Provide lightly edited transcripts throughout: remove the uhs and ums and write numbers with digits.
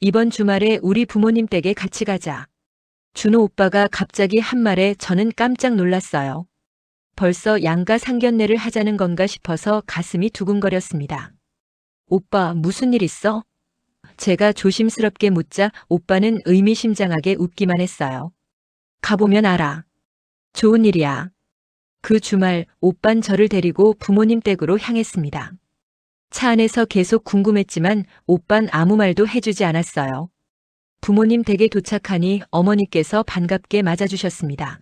이번 주말에 우리 부모님 댁에 같이 가자. 준호 오빠가 갑자기 한 말에 저는 깜짝 놀랐어요. 벌써 양가 상견례를 하자는 건가 싶어서 가슴이 두근거렸습니다. 오빠, 무슨 일 있어? 제가 조심스럽게 묻자 오빠는 의미심장하게 웃기만 했어요. 가보면 알아. 좋은 일이야. 그 주말 오빤 저를 데리고 부모님 댁으로 향했습니다. 차 안에서 계속 궁금했지만 오빤 아무 말도 해주지 않았어요. 부모님 댁에 도착하니 어머니께서 반갑게 맞아주셨습니다.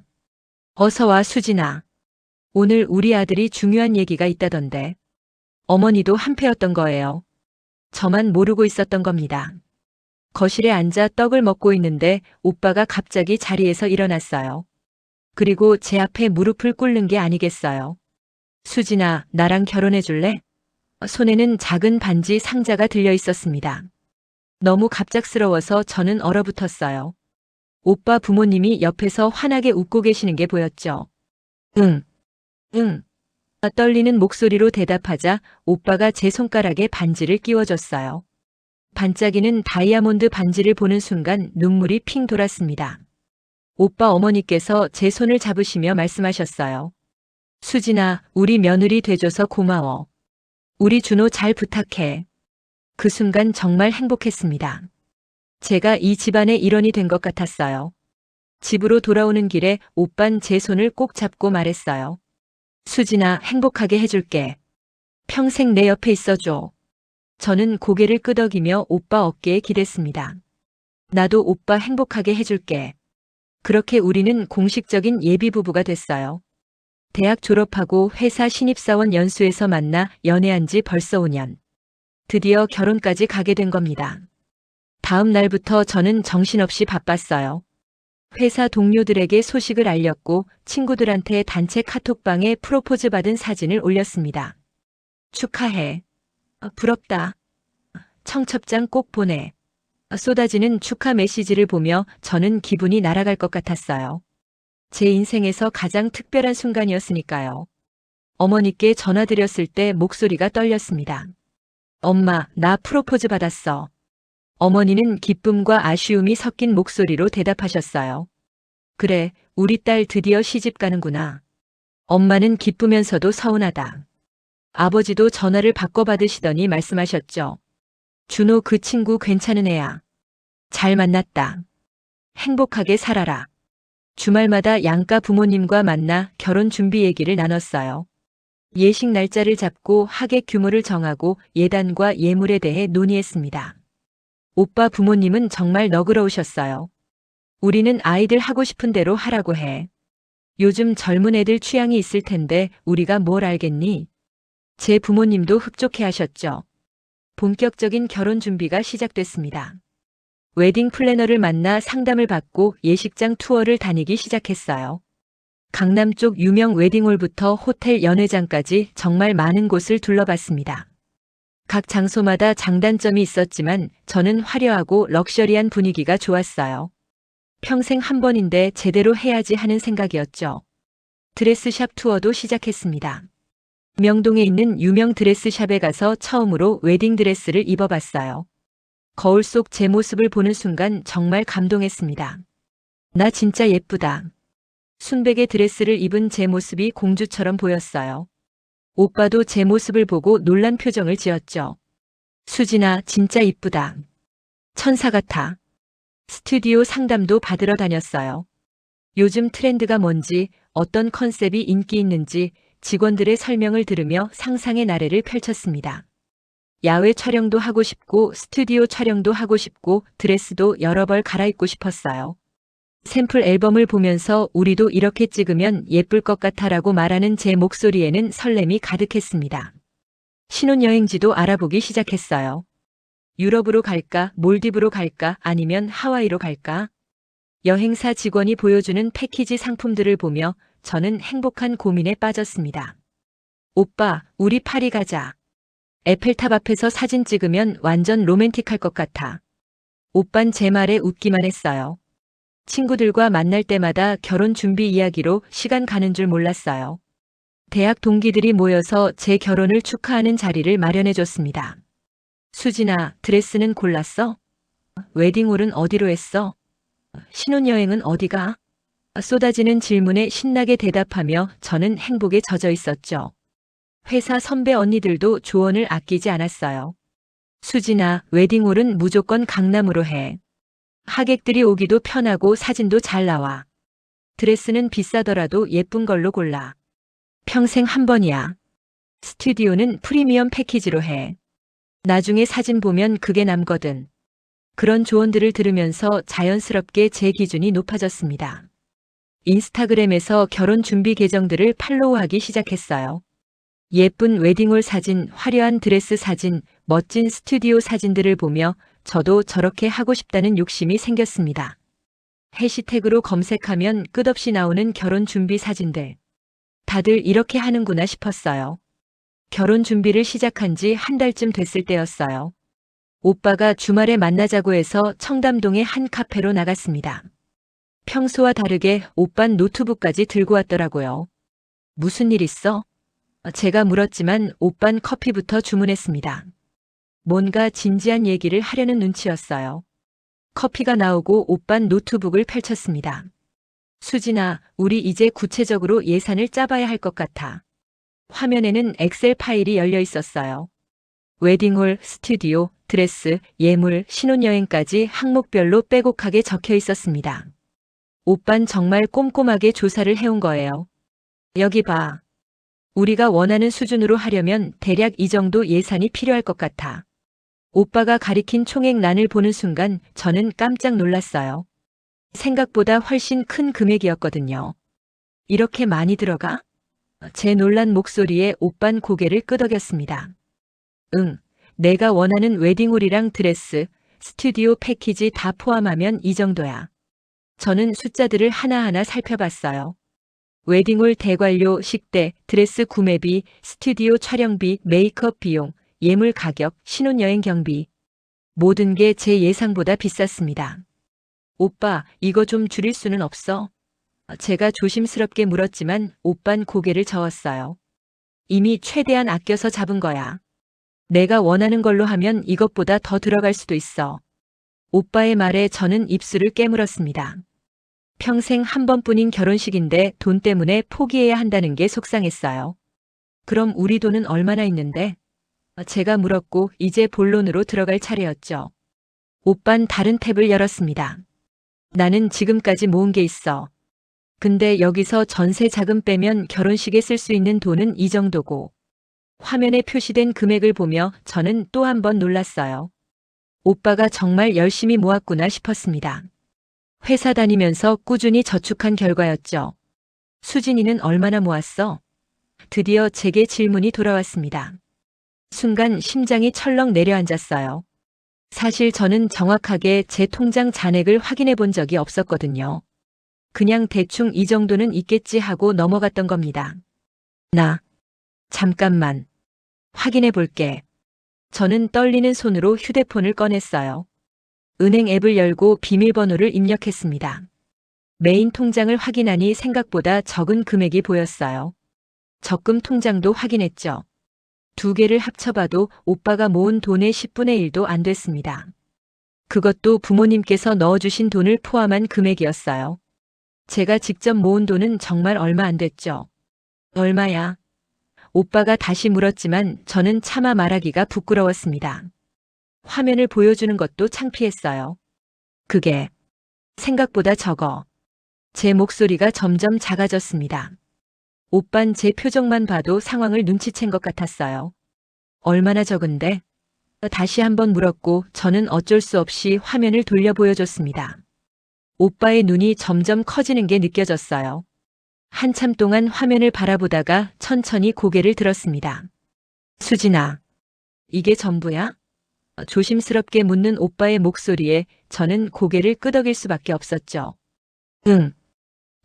어서 와, 수진아. 오늘 우리 아들이 중요한 얘기가 있다던데. 어머니도 한패였던 거예요. 저만 모르고 있었던 겁니다. 거실에 앉아 떡을 먹고 있는데 오빠가 갑자기 자리에서 일어났어요. 그리고 제 앞에 무릎을 꿇는 게 아니겠어요. 수진아, 나랑 결혼해 줄래? 손에는 작은 반지 상자가 들려 있었습니다. 너무 갑작스러워서 저는 얼어붙었어요. 오빠 부모님이 옆에서 환하게 웃고 계시는 게 보였죠. 응, 응. 떨리는 목소리로 대답하자 오빠가 제 손가락에 반지를 끼워줬어요. 반짝이는 다이아몬드 반지를 보는 순간 눈물이 핑 돌았습니다. 오빠 어머니께서 제 손을 잡으시며 말씀하셨어요. 수진아, 우리 며느리 돼줘서 고마워. 우리 준호 잘 부탁해. 그 순간 정말 행복했습니다. 제가 이 집안의 일원이 된 것 같았어요. 집으로 돌아오는 길에 오빤 제 손을 꼭 잡고 말했어요. 수진아, 행복하게 해줄게. 평생 내 옆에 있어줘. 저는 고개를 끄덕이며 오빠 어깨에 기댔습니다. 나도 오빠 행복하게 해줄게. 그렇게 우리는 공식적인 예비부부가 됐어요. 대학 졸업하고 회사 신입사원 연수에서 만나 연애한 지 벌써 5년. 드디어 결혼까지 가게 된 겁니다. 다음 날부터 저는 정신없이 바빴어요. 회사 동료들에게 소식을 알렸고 친구들한테 단체 카톡방에 프로포즈 받은 사진을 올렸습니다. 축하해. 부럽다. 청첩장 꼭 보내. 쏟아지는 축하 메시지를 보며 저는 기분이 날아갈 것 같았어요. 제 인생에서 가장 특별한 순간이었으니까요. 어머니께 전화드렸을 때 목소리가 떨렸습니다. 엄마, 나 프로포즈 받았어. 어머니는 기쁨과 아쉬움이 섞인 목소리로 대답하셨어요. 그래, 우리 딸 드디어 시집 가는구나. 엄마는 기쁘면서도 서운하다. 아버지도 전화를 바꿔 받으시더니 말씀하셨죠. 준호 그 친구 괜찮은 애야. 잘 만났다. 행복하게 살아라. 주말마다 양가 부모님과 만나 결혼 준비 얘기를 나눴어요. 예식 날짜를 잡고 하객 규모를 정하고 예단과 예물에 대해 논의했습니다. 오빠 부모님은 정말 너그러우셨어요. 우리는 아이들 하고 싶은 대로 하라고 해. 요즘 젊은 애들 취향이 있을 텐데 우리가 뭘 알겠니? 제 부모님도 흡족해 하셨죠. 본격적인 결혼 준비가 시작됐습니다. 웨딩 플래너를 만나 상담을 받고 예식장 투어를 다니기 시작했어요. 강남 쪽 유명 웨딩홀부터 호텔 연회장까지 정말 많은 곳을 둘러봤습니다. 각 장소마다 장단점이 있었지만 저는 화려하고 럭셔리한 분위기가 좋았어요. 평생 한 번인데 제대로 해야지 하는 생각이었죠. 드레스샵 투어도 시작했습니다. 명동에 있는 유명 드레스샵에 가서 처음으로 웨딩 드레스를 입어봤어요. 거울 속 제 모습을 보는 순간 정말 감동했습니다. 나 진짜 예쁘다. 순백의 드레스를 입은 제 모습이 공주처럼 보였어요. 오빠도 제 모습을 보고 놀란 표정을 지었죠. 수진아, 진짜 이쁘다. 천사 같아. 스튜디오 상담도 받으러 다녔어요. 요즘 트렌드가 뭔지, 어떤 컨셉이 인기 있는지 직원들의 설명을 들으며 상상의 나래를 펼쳤습니다. 야외 촬영도 하고 싶고 스튜디오 촬영도 하고 싶고 드레스도 여러 벌 갈아입고 싶었어요. 샘플 앨범을 보면서 우리도 이렇게 찍으면 예쁠 것 같아라고 말하는 제 목소리에는 설렘이 가득했습니다. 신혼여행지도 알아보기 시작했어요. 유럽으로 갈까, 몰디브로 갈까, 아니면 하와이로 갈까? 여행사 직원이 보여주는 패키지 상품들을 보며 저는 행복한 고민에 빠졌습니다. 오빠, 우리 파리 가자. 에펠탑 앞에서 사진 찍으면 완전 로맨틱할 것 같아. 오빤 제 말에 웃기만 했어요. 친구들과 만날 때마다 결혼 준비 이야기로 시간 가는 줄 몰랐어요. 대학 동기들이 모여서 제 결혼을 축하하는 자리를 마련해 줬습니다. 수진아, 드레스는 골랐어? 웨딩홀은 어디로 했어? 신혼여행은 어디가? 쏟아지는 질문에 신나게 대답하며 저는 행복에 젖어 있었죠. 회사 선배 언니들도 조언을 아끼지 않았어요. 수진아, 웨딩홀은 무조건 강남으로 해. 하객들이 오기도 편하고 사진도 잘 나와. 드레스는 비싸더라도 예쁜 걸로 골라. 평생 한 번이야. 스튜디오는 프리미엄 패키지로 해. 나중에 사진 보면 그게 남거든. 그런 조언들을 들으면서 자연스럽게 제 기준이 높아졌습니다. 인스타그램에서 결혼 준비 계정들을 팔로우하기 시작했어요. 예쁜 웨딩홀 사진, 화려한 드레스 사진, 멋진 스튜디오 사진들을 보며 저도 저렇게 하고 싶다는 욕심이 생겼습니다. 해시태그로 검색하면 끝없이 나오는 결혼 준비 사진들. 다들 이렇게 하는구나 싶었어요. 결혼 준비를 시작한 지 한 달쯤 됐을 때였어요. 오빠가 주말에 만나자고 해서 청담동의 한 카페로 나갔습니다. 평소와 다르게 오빤 노트북까지 들고 왔더라고요. 무슨 일 있어? 제가 물었지만 오빤 커피부터 주문했습니다. 뭔가 진지한 얘기를 하려는 눈치였어요. 커피가 나오고 오빤 노트북을 펼쳤습니다. 수진아, 우리 이제 구체적으로 예산을 짜봐야 할 것 같아. 화면에는 엑셀 파일이 열려 있었어요. 웨딩홀, 스튜디오, 드레스, 예물, 신혼여행까지 항목별로 빼곡하게 적혀 있었습니다. 오빤 정말 꼼꼼하게 조사를 해온 거예요. 여기 봐. 우리가 원하는 수준으로 하려면 대략 이 정도 예산이 필요할 것 같아. 오빠가 가리킨 총액란을 보는 순간 저는 깜짝 놀랐어요. 생각보다 훨씬 큰 금액이었거든요. 이렇게 많이 들어가? 제 놀란 목소리에 오빤 고개를 끄덕였습니다. 응, 내가 원하는 웨딩홀이랑 드레스, 스튜디오 패키지 다 포함하면 이 정도야. 저는 숫자들을 하나하나 살펴봤어요. 웨딩홀 대관료, 식대, 드레스 구매비, 스튜디오 촬영비, 메이크업 비용, 예물 가격, 신혼여행 경비. 모든 게 제 예상보다 비쌌습니다. 오빠, 이거 좀 줄일 수는 없어? 제가 조심스럽게 물었지만 오빤 고개를 저었어요. 이미 최대한 아껴서 잡은 거야. 내가 원하는 걸로 하면 이것보다 더 들어갈 수도 있어. 오빠의 말에 저는 입술을 깨물었습니다. 평생 한 번뿐인 결혼식인데 돈 때문에 포기해야 한다는 게 속상했어요. 그럼 우리 돈은 얼마나 있는데? 제가 물었고 이제 본론으로 들어갈 차례였죠. 오빤 다른 탭을 열었습니다. 나는 지금까지 모은 게 있어. 근데 여기서 전세 자금 빼면 결혼식에 쓸 수 있는 돈은 이 정도고. 화면에 표시된 금액을 보며 저는 또 한 번 놀랐어요. 오빠가 정말 열심히 모았구나 싶었습니다. 회사 다니면서 꾸준히 저축한 결과였죠. 수진이는 얼마나 모았어? 드디어 제게 질문이 돌아왔습니다. 순간 심장이 철렁 내려앉았어요. 사실 저는 정확하게 제 통장 잔액을 확인해 본 적이 없었거든요. 그냥 대충 이 정도는 있겠지 하고 넘어갔던 겁니다. 잠깐만. 확인해 볼게. 저는 떨리는 손으로 휴대폰을 꺼냈어요. 은행 앱을 열고 비밀번호를 입력했습니다. 메인 통장을 확인하니 생각보다 적은 금액이 보였어요. 적금 통장도 확인했죠. 두 개를 합쳐봐도 오빠가 모은 돈의 10분의 1도 안 됐습니다. 그것도 부모님께서 넣어주신 돈을 포함한 금액이었어요. 제가 직접 모은 돈은 정말 얼마 안 됐죠. 얼마야? 오빠가 다시 물었지만 저는 차마 말하기가 부끄러웠습니다. 화면을 보여주는 것도 창피했어요. 그게 생각보다 적어. 제 목소리가 점점 작아졌습니다. 오빤 제 표정만 봐도 상황을 눈치챈 것 같았어요. 얼마나 적은데? 다시 한번 물었고 저는 어쩔 수 없이 화면을 돌려 보여줬습니다. 오빠의 눈이 점점 커지는 게 느껴졌어요. 한참 동안 화면을 바라보다가 천천히 고개를 들었습니다. 수진아, 이게 전부야? 조심스럽게 묻는 오빠의 목소리에 저는 고개를 끄덕일 수밖에 없었죠. 응.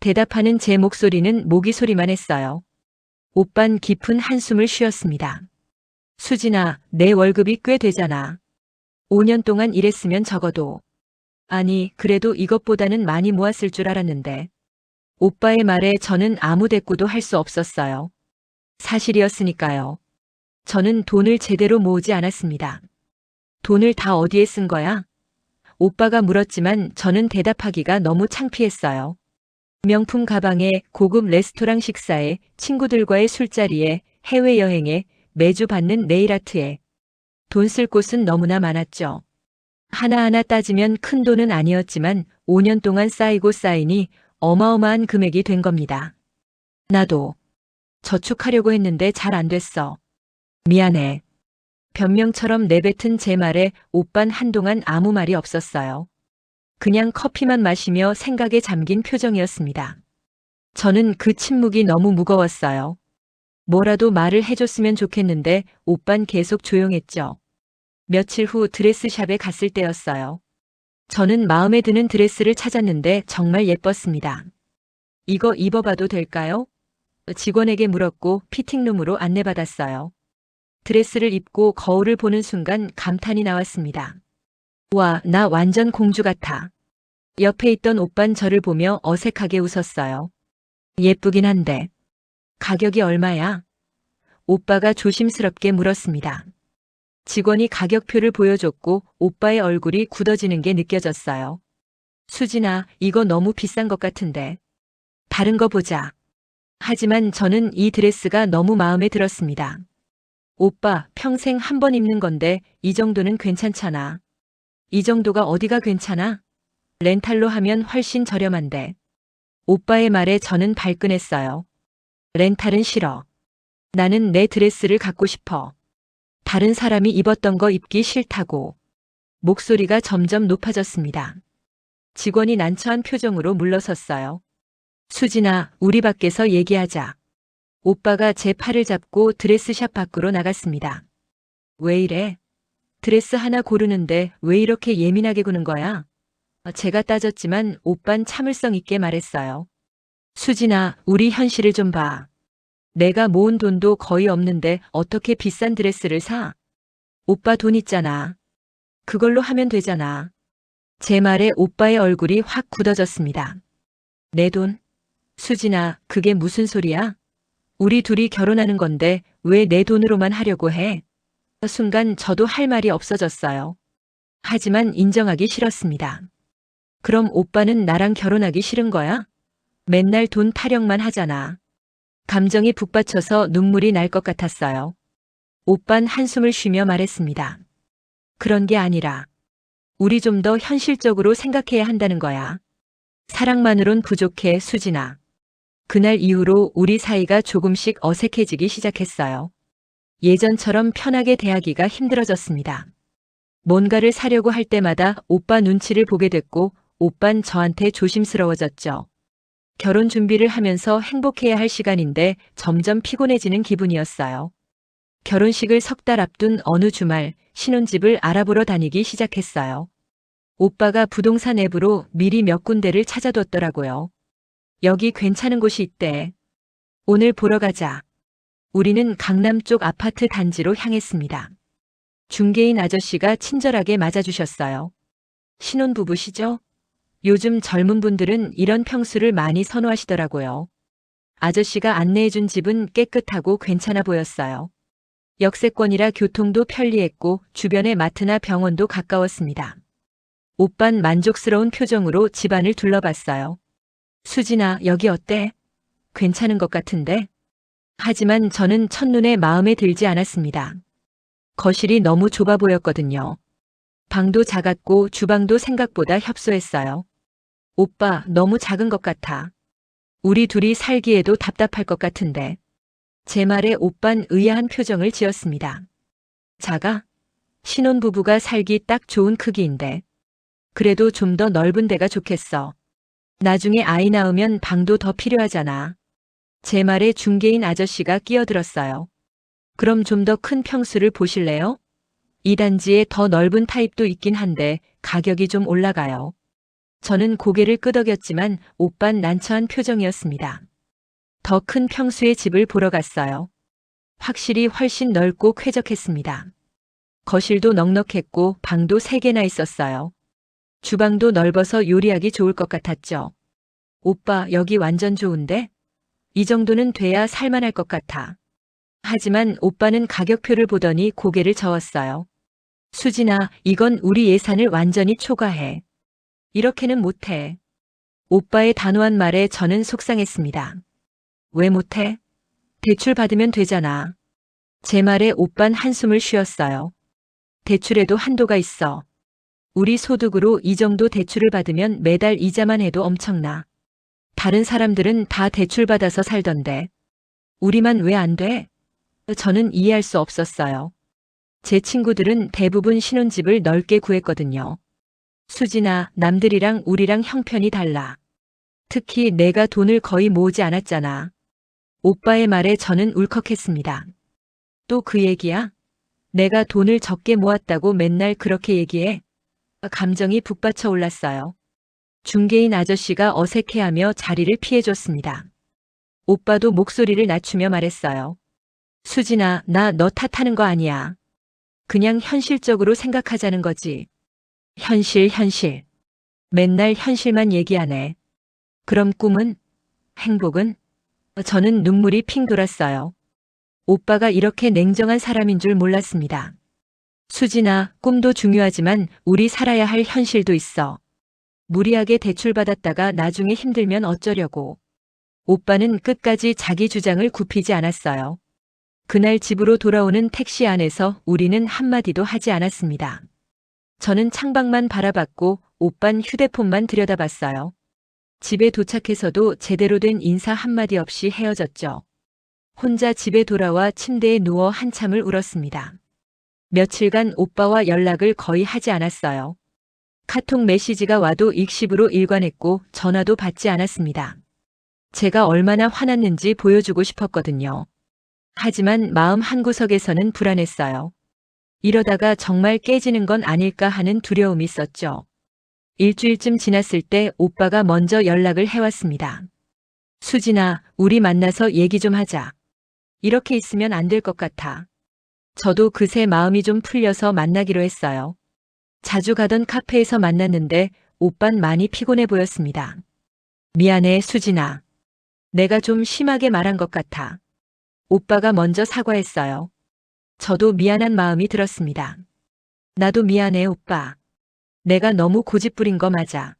대답하는 제 목소리는 모기 소리만 했어요. 오빤 깊은 한숨을 쉬었습니다. 수진아, 내 월급이 꽤 되잖아. 5년 동안 일했으면 적어도. 아니, 그래도 이것보다는 많이 모았을 줄 알았는데. 오빠의 말에 저는 아무 대꾸도 할 수 없었어요. 사실이었으니까요. 저는 돈을 제대로 모으지 않았습니다. 돈을 다 어디에 쓴 거야? 오빠가 물었지만 저는 대답하기가 너무 창피했어요. 명품 가방에 고급 레스토랑 식사에 친구들과의 술자리에 해외여행에 매주 받는 네일아트에 돈 쓸 곳은 너무나 많았죠. 하나하나 따지면 큰 돈은 아니었지만 5년 동안 쌓이고 쌓이니 어마어마한 금액이 된 겁니다. 나도 저축하려고 했는데 잘 안 됐어. 미안해. 변명처럼 내뱉은 제 말에 오빤 한동안 아무 말이 없었어요. 그냥 커피만 마시며 생각에 잠긴 표정이었습니다. 저는 그 침묵이 너무 무거웠어요. 뭐라도 말을 해줬으면 좋겠는데 오빤 계속 조용했죠. 며칠 후 드레스샵에 갔을 때였어요. 저는 마음에 드는 드레스를 찾았는데 정말 예뻤습니다. 이거 입어봐도 될까요? 직원에게 물었고 피팅룸으로 안내받았어요. 드레스를 입고 거울을 보는 순간 감탄이 나왔습니다. 와, 나 완전 공주 같아. 옆에 있던 오빤 저를 보며 어색하게 웃었어요. 예쁘긴 한데. 가격이 얼마야? 오빠가 조심스럽게 물었습니다. 직원이 가격표를 보여줬고 오빠의 얼굴이 굳어지는 게 느껴졌어요. 수진아, 이거 너무 비싼 것 같은데. 다른 거 보자. 하지만 저는 이 드레스가 너무 마음에 들었습니다. 오빠, 평생 한 번 입는 건데 이 정도는 괜찮잖아. 이 정도가 어디가 괜찮아? 렌탈로 하면 훨씬 저렴한데. 오빠의 말에 저는 발끈했어요. 렌탈은 싫어. 나는 내 드레스를 갖고 싶어. 다른 사람이 입었던 거 입기 싫다고. 목소리가 점점 높아졌습니다. 직원이 난처한 표정으로 물러섰어요. 수진아, 우리 밖에서 얘기하자. 오빠가 제 팔을 잡고 드레스샵 밖으로 나갔습니다. 왜 이래? 드레스 하나 고르는데 왜 이렇게 예민하게 구는 거야? 제가 따졌지만 오빤 참을성 있게 말했어요. 수진아, 우리 현실을 좀 봐. 내가 모은 돈도 거의 없는데 어떻게 비싼 드레스를 사? 오빠 돈 있잖아. 그걸로 하면 되잖아. 제 말에 오빠의 얼굴이 확 굳어졌습니다. 내 돈? 수진아, 그게 무슨 소리야? 우리 둘이 결혼하는 건데 왜 내 돈으로만 하려고 해? 순간 저도 할 말이 없어졌어요. 하지만 인정하기 싫었습니다. 그럼 오빠는 나랑 결혼하기 싫은 거야? 맨날 돈 타령만 하잖아. 감정이 북받쳐서 눈물이 날 것 같았어요. 오빤 한숨을 쉬며 말했습니다. 그런 게 아니라 우리 좀 더 현실적으로 생각해야 한다는 거야. 사랑만으론 부족해, 수진아. 그날 이후로 우리 사이가 조금씩 어색해지기 시작했어요. 예전처럼 편하게 대하기가 힘들어졌습니다. 뭔가를 사려고 할 때마다 오빠 눈치를 보게 됐고 오빤 저한테 조심스러워졌죠. 결혼 준비를 하면서 행복해야 할 시간인데 점점 피곤해지는 기분이었어요. 결혼식을 석 달 앞둔 어느 주말 신혼집을 알아보러 다니기 시작했어요. 오빠가 부동산 앱으로 미리 몇 군데를 찾아뒀더라고요. 여기 괜찮은 곳이 있대. 오늘 보러 가자. 우리는 강남 쪽 아파트 단지로 향했습니다. 중개인 아저씨가 친절하게 맞아주셨어요. 신혼부부시죠? 요즘 젊은 분들은 이런 평수를 많이 선호하시더라고요. 아저씨가 안내해준 집은 깨끗하고 괜찮아 보였어요. 역세권이라 교통도 편리했고 주변에 마트나 병원도 가까웠습니다. 오빤 만족스러운 표정으로 집안을 둘러봤어요. 수진아, 여기 어때? 괜찮은 것 같은데? 하지만 저는 첫눈에 마음에 들지 않았습니다. 거실이 너무 좁아 보였거든요. 방도 작았고 주방도 생각보다 협소했어요. 오빠, 너무 작은 것 같아. 우리 둘이 살기에도 답답할 것 같은데. 제 말에 오빤 의아한 표정을 지었습니다. 작아? 신혼부부가 살기 딱 좋은 크기인데. 그래도 좀 더 넓은 데가 좋겠어. 나중에 아이 낳으면 방도 더 필요하잖아. 제 말에 중개인 아저씨가 끼어들었어요. 그럼 좀 더 큰 평수를 보실래요? 이 단지에 더 넓은 타입도 있긴 한데 가격이 좀 올라가요. 저는 고개를 끄덕였지만 오빤 난처한 표정이었습니다. 더 큰 평수의 집을 보러 갔어요. 확실히 훨씬 넓고 쾌적했습니다. 거실도 넉넉했고 방도 3개나 있었어요. 주방도 넓어서 요리하기 좋을 것 같았죠. 오빠, 여기 완전 좋은데? 이 정도는 돼야 살만할 것 같아. 하지만 오빠는 가격표를 보더니 고개를 저었어요. 수진아, 이건 우리 예산을 완전히 초과해. 이렇게는 못해. 오빠의 단호한 말에 저는 속상했습니다. 왜 못해? 대출 받으면 되잖아. 제 말에 오빤 한숨을 쉬었어요. 대출에도 한도가 있어. 우리 소득으로 이 정도 대출을 받으면 매달 이자만 해도 엄청나. 다른 사람들은 다 대출 받아서 살던데. 우리만 왜 안 돼? 저는 이해할 수 없었어요. 제 친구들은 대부분 신혼집을 넓게 구했거든요. 수진아, 남들이랑 우리랑 형편이 달라. 특히 내가 돈을 거의 모으지 않았잖아. 오빠의 말에 저는 울컥했습니다. 또 그 얘기야? 내가 돈을 적게 모았다고 맨날 그렇게 얘기해? 감정이 북받쳐 올랐어요. 중개인 아저씨가 어색해하며 자리를 피해줬습니다. 오빠도 목소리를 낮추며 말했어요. 수진아, 나 너 탓하는 거 아니야. 그냥 현실적으로 생각하자는 거지. 현실. 맨날 현실만 얘기하네. 그럼 꿈은? 행복은? 저는 눈물이 핑 돌았어요. 오빠가 이렇게 냉정한 사람인 줄 몰랐습니다. 수진아, 꿈도 중요하지만 우리 살아야 할 현실도 있어. 무리하게 대출받았다가 나중에 힘들면 어쩌려고. 오빠는 끝까지 자기 주장을 굽히지 않았어요. 그날 집으로 돌아오는 택시 안에서 우리는 한마디도 하지 않았습니다. 저는 창밖만 바라봤고 오빤 휴대폰만 들여다봤어요. 집에 도착해서도 제대로 된 인사 한마디 없이 헤어졌죠. 혼자 집에 돌아와 침대에 누워 한참을 울었습니다. 며칠간 오빠와 연락을 거의 하지 않았어요. 카톡 메시지가 와도 익십으로 일관했고 전화도 받지 않았습니다. 제가 얼마나 화났는지 보여주고 싶었거든요. 하지만 마음 한구석에서는 불안했어요. 이러다가 정말 깨지는 건 아닐까 하는 두려움이 있었죠. 일주일쯤 지났을 때 오빠가 먼저 연락을 해왔습니다. 수진아, 우리 만나서 얘기 좀 하자. 이렇게 있으면 안 될 것 같아. 저도 그새 마음이 좀 풀려서 만나기로 했어요. 자주 가던 카페에서 만났는데 오빤 많이 피곤해 보였습니다. 미안해, 수진아. 내가 좀 심하게 말한 것 같아. 오빠가 먼저 사과했어요. 저도 미안한 마음이 들었습니다. 나도 미안해, 오빠. 내가 너무 고집부린 거 맞아.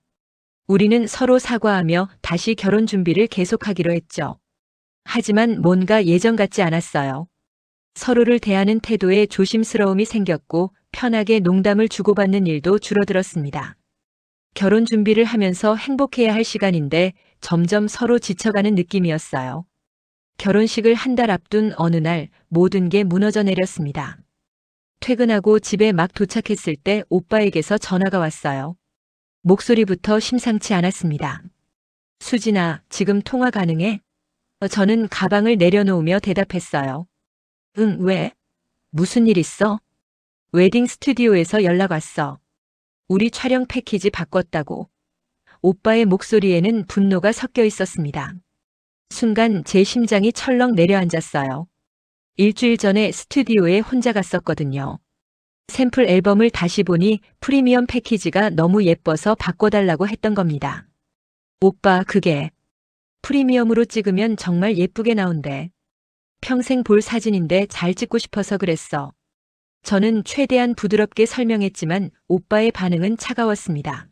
우리는 서로 사과하며 다시 결혼 준비를 계속하기로 했죠. 하지만 뭔가 예전 같지 않았어요. 서로를 대하는 태도에 조심스러움이 생겼고 편하게 농담을 주고받는 일도 줄어들었습니다. 결혼 준비를 하면서 행복해야 할 시간인데 점점 서로 지쳐가는 느낌이었어요. 결혼식을 한 달 앞둔 어느 날 모든 게 무너져 내렸습니다. 퇴근하고 집에 막 도착했을 때 오빠에게서 전화가 왔어요. 목소리부터 심상치 않았습니다. 수진아, 지금 통화 가능해? 저는 가방을 내려놓으며 대답했어요. 응, 왜? 무슨 일 있어? 웨딩 스튜디오에서 연락 왔어. 우리 촬영 패키지 바꿨다고. 오빠의 목소리에는 분노가 섞여 있었습니다. 순간 제 심장이 철렁 내려앉았어요. 일주일 전에 스튜디오에 혼자 갔었거든요. 샘플 앨범을 다시 보니 프리미엄 패키지가 너무 예뻐서 바꿔달라고 했던 겁니다. 오빠, 그게 프리미엄으로 찍으면 정말 예쁘게 나온대. 평생 볼 사진인데 잘 찍고 싶어서 그랬어. 저는 최대한 부드럽게 설명했지만 오빠의 반응은 차가웠습니다.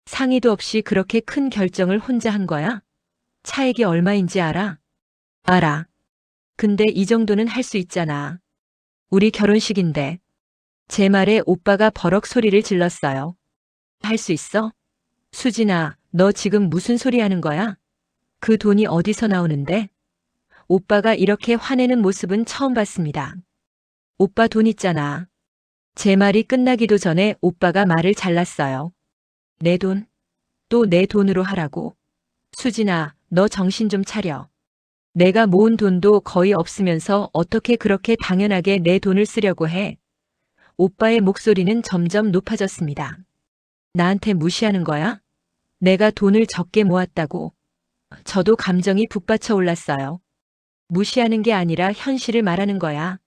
상의도 없이 그렇게 큰 결정을 혼자 한 거야? 차액이 얼마인지 알아? 알아. 근데 이 정도는 할 수 있잖아. 우리 결혼식인데. 제 말에 오빠가 버럭 소리를 질렀어요. 할 수 있어? 수진아, 너 지금 무슨 소리 하는 거야? 그 돈이 어디서 나오는데? 오빠가 이렇게 화내는 모습은 처음 봤습니다. 오빠 돈 있잖아. 제 말이 끝나기도 전에 오빠가 말을 잘랐어요. 내 돈? 또 내 돈으로 하라고? 수진아, 너 정신 좀 차려. 내가 모은 돈도 거의 없으면서 어떻게 그렇게 당연하게 내 돈을 쓰려고 해? 오빠의 목소리는 점점 높아졌습니다. 나한테 무시하는 거야? 내가 돈을 적게 모았다고. 저도 감정이 북받쳐 올랐어요. 무시하는 게 아니라 현실을 말하는 거야.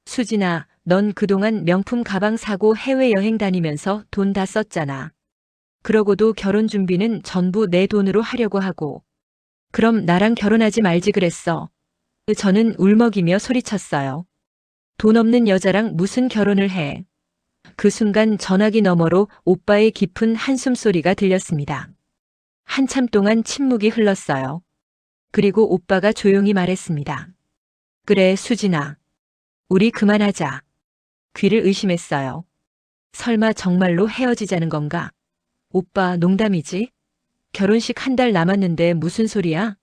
수진아, 넌 그동안 명품 가방 사고 해외여행 다니면서 돈 다 썼잖아. 그러고도 결혼 준비는 전부 내 돈으로 하려고 하고. 그럼 나랑 결혼하지 말지 그랬어. 저는 울먹이며 소리쳤어요. 돈 없는 여자랑 무슨 결혼을 해. 그 순간 전화기 너머로 오빠의 깊은 한숨 소리가 들렸습니다. 한참 동안 침묵이 흘렀어요. 그리고 오빠가 조용히 말했습니다. 그래, 수진아. 우리 그만하자. 귀를 의심했어요. 설마 정말로 헤어지자는 건가? 오빠, 농담이지? 결혼식 한 달 남았는데 무슨 소리야?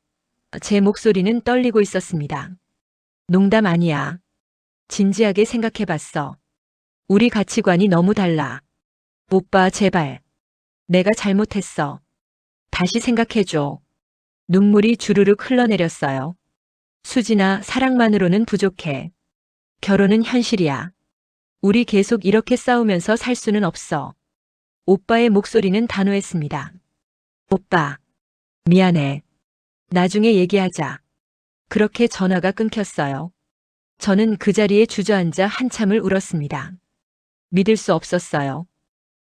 제 목소리는 떨리고 있었습니다. 농담 아니야. 진지하게 생각해봤어. 우리 가치관이 너무 달라. 오빠, 제발. 내가 잘못했어. 다시 생각해줘. 눈물이 주르륵 흘러내렸어요. 수진아, 사랑만으로는 부족해. 결혼은 현실이야. 우리 계속 이렇게 싸우면서 살 수는 없어. 오빠의 목소리는 단호했습니다. 오빠, 미안해. 나중에 얘기하자. 그렇게 전화가 끊겼어요. 저는 그 자리에 주저앉아 한참을 울었습니다. 믿을 수 없었어요.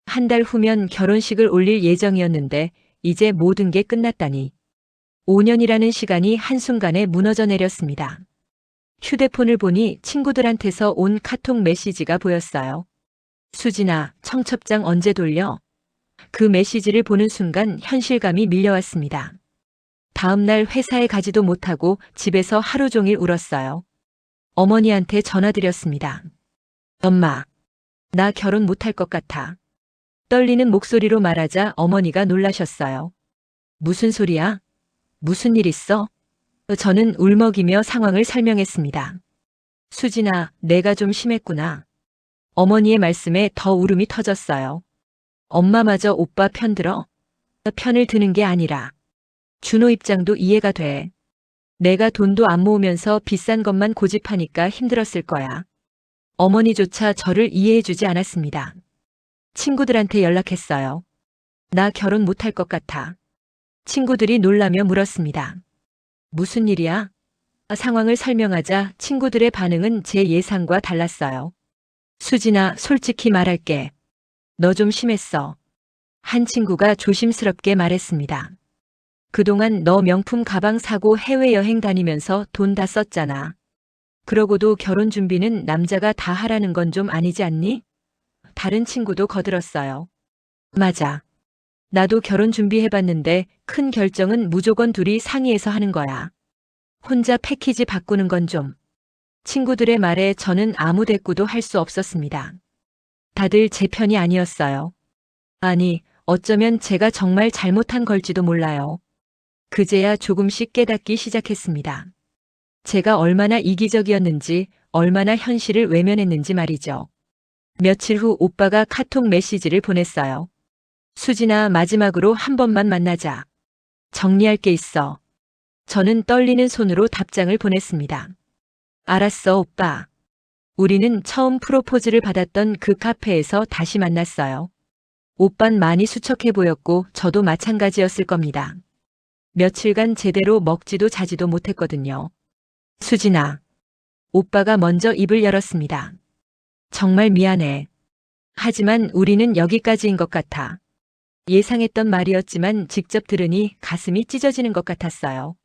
한 달 후면 결혼식을 올릴 예정이었는데 이제 모든 게 끝났다니. 5년이라는 시간이 한순간에 무너져 내렸습니다. 휴대폰을 보니 친구들한테서 온 카톡 메시지가 보였어요. 수진아, 청첩장 언제 돌려? 그 메시지를 보는 순간 현실감이 밀려왔습니다. 다음날 회사에 가지도 못하고 집에서 하루 종일 울었어요. 어머니한테 전화드렸습니다. 엄마, 나 결혼 못할 것 같아. 떨리는 목소리로 말하자 어머니가 놀라셨어요. 무슨 소리야? 무슨 일 있어? 저는 울먹이며 상황을 설명했습니다. 수진아, 내가 좀 심했구나. 어머니의 말씀에 더 울음이 터졌어요. 엄마마저 오빠 편 들어? 편을 드는 게 아니라 준호 입장도 이해가 돼. 내가 돈도 안 모으면서 비싼 것만 고집하니까 힘들었을 거야. 어머니조차 저를 이해해주지 않았습니다. 친구들한테 연락했어요. 나 결혼 못할 것 같아. 친구들이 놀라며 물었습니다. 무슨 일이야? 상황을 설명하자 친구들의 반응은 제 예상과 달랐어요. 수진아, 솔직히 말할게. 너 좀 심했어. 한 친구가 조심스럽게 말했습니다. 그동안 너 명품 가방 사고 해외여행 다니면서 돈 다 썼잖아. 그러고도 결혼 준비는 남자가 다 하라는 건 좀 아니지 않니? 다른 친구도 거들었어요. 맞아. 나도 결혼 준비해봤는데 큰 결정은 무조건 둘이 상의해서 하는 거야. 혼자 패키지 바꾸는 건 좀. 친구들의 말에 저는 아무 대꾸도 할 수 없었습니다. 다들 제 편이 아니었어요. 아니, 어쩌면 제가 정말 잘못한 걸지도 몰라요. 그제야 조금씩 깨닫기 시작했습니다. 제가 얼마나 이기적이었는지, 얼마나 현실을 외면했는지 말이죠. 며칠 후 오빠가 카톡 메시지를 보냈어요. 수진아, 마지막으로 한 번만 만나자. 정리할 게 있어. 저는 떨리는 손으로 답장을 보냈습니다. 알았어, 오빠. 우리는 처음 프로포즈를 받았던 그 카페에서 다시 만났어요. 오빤 많이 수척해 보였고 저도 마찬가지였을 겁니다. 며칠간 제대로 먹지도 자지도 못했거든요. 수진아. 오빠가 먼저 입을 열었습니다. 정말 미안해. 하지만 우리는 여기까지인 것 같아. 예상했던 말이었지만 직접 들으니 가슴이 찢어지는 것 같았어요.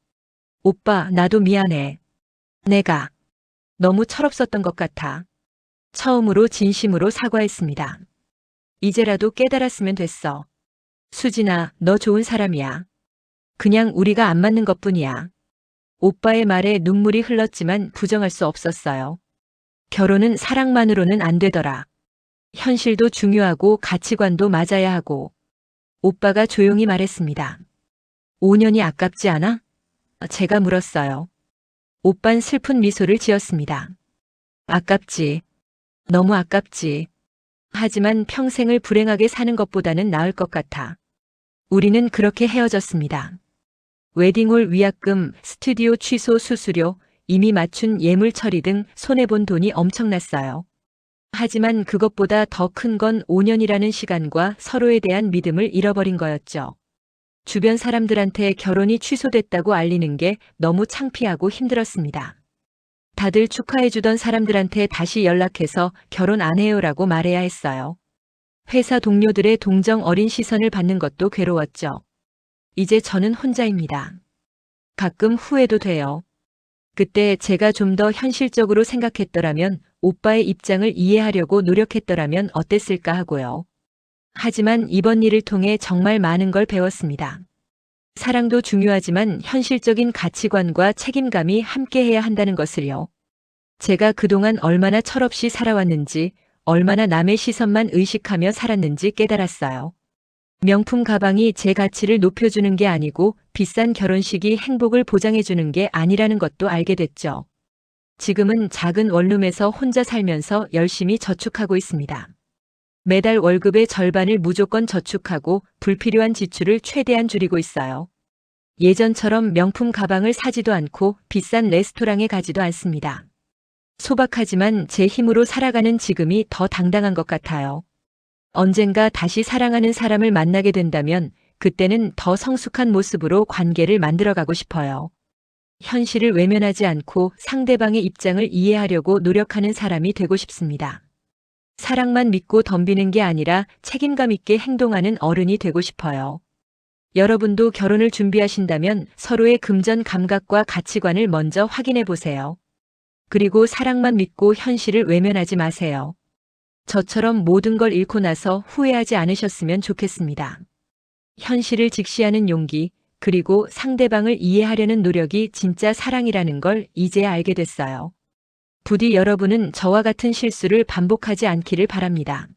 오빠, 나도 미안해. 내가 너무 철없었던 것 같아. 처음으로 진심으로 사과했습니다. 이제라도 깨달았으면 됐어. 수진아, 너 좋은 사람이야. 그냥 우리가 안 맞는 것뿐이야. 오빠의 말에 눈물이 흘렀지만 부정할 수 없었어요. 결혼은 사랑만으로는 안 되더라. 현실도 중요하고 가치관도 맞아야 하고. 오빠가 조용히 말했습니다. 5년이 아깝지 않아? 제가 물었어요. 오빤 슬픈 미소를 지었습니다. 아깝지. 너무 아깝지. 하지만 평생을 불행하게 사는 것보다는 나을 것 같아. 우리는 그렇게 헤어졌습니다. 웨딩홀 위약금, 스튜디오 취소 수수료, 이미 맞춘 예물 처리 등 손해본 돈이 엄청났어요. 하지만 그것보다 더 큰 건 5년이라는 시간과 서로에 대한 믿음을 잃어버린 거였죠. 주변 사람들한테 결혼이 취소됐다고 알리는 게 너무 창피하고 힘들었습니다. 다들 축하해주던 사람들한테 다시 연락해서 결혼 안 해요라고 말해야 했어요. 회사 동료들의 동정 어린 시선을 받는 것도 괴로웠죠. 이제 저는 혼자입니다. 가끔 후회도 돼요. 그때 제가 좀 더 현실적으로 생각했더라면 오빠의 입장을 이해하려고 노력했더라면 어땠을까 하고요. 하지만 이번 일을 통해 정말 많은 걸 배웠습니다. 사랑도 중요하지만 현실적인 가치관과 책임감이 함께해야 한다는 것을요. 제가 그동안 얼마나 철없이 살아왔는지, 얼마나 남의 시선만 의식하며 살았는지 깨달았어요. 명품 가방이 제 가치를 높여주는 게 아니고 비싼 결혼식이 행복을 보장해주는 게 아니라는 것도 알게 됐죠. 지금은 작은 원룸에서 혼자 살면서 열심히 저축하고 있습니다. 매달 월급의 절반을 무조건 저축하고 불필요한 지출을 최대한 줄이고 있어요. 예전처럼 명품 가방을 사지도 않고 비싼 레스토랑에 가지도 않습니다. 소박하지만 제 힘으로 살아가는 지금이 더 당당한 것 같아요. 언젠가 다시 사랑하는 사람을 만나게 된다면 그때는 더 성숙한 모습으로 관계를 만들어가고 싶어요. 현실을 외면하지 않고 상대방의 입장을 이해하려고 노력하는 사람이 되고 싶습니다. 사랑만 믿고 덤비는 게 아니라 책임감 있게 행동하는 어른이 되고 싶어요. 여러분도 결혼을 준비하신다면 서로의 금전 감각과 가치관을 먼저 확인해 보세요. 그리고 사랑만 믿고 현실을 외면하지 마세요. 저처럼 모든 걸 잃고 나서 후회하지 않으셨으면 좋겠습니다. 현실을 직시하는 용기, 그리고 상대방을 이해하려는 노력이 진짜 사랑이라는 걸 이제야 알게 됐어요. 부디 여러분은 저와 같은 실수를 반복하지 않기를 바랍니다.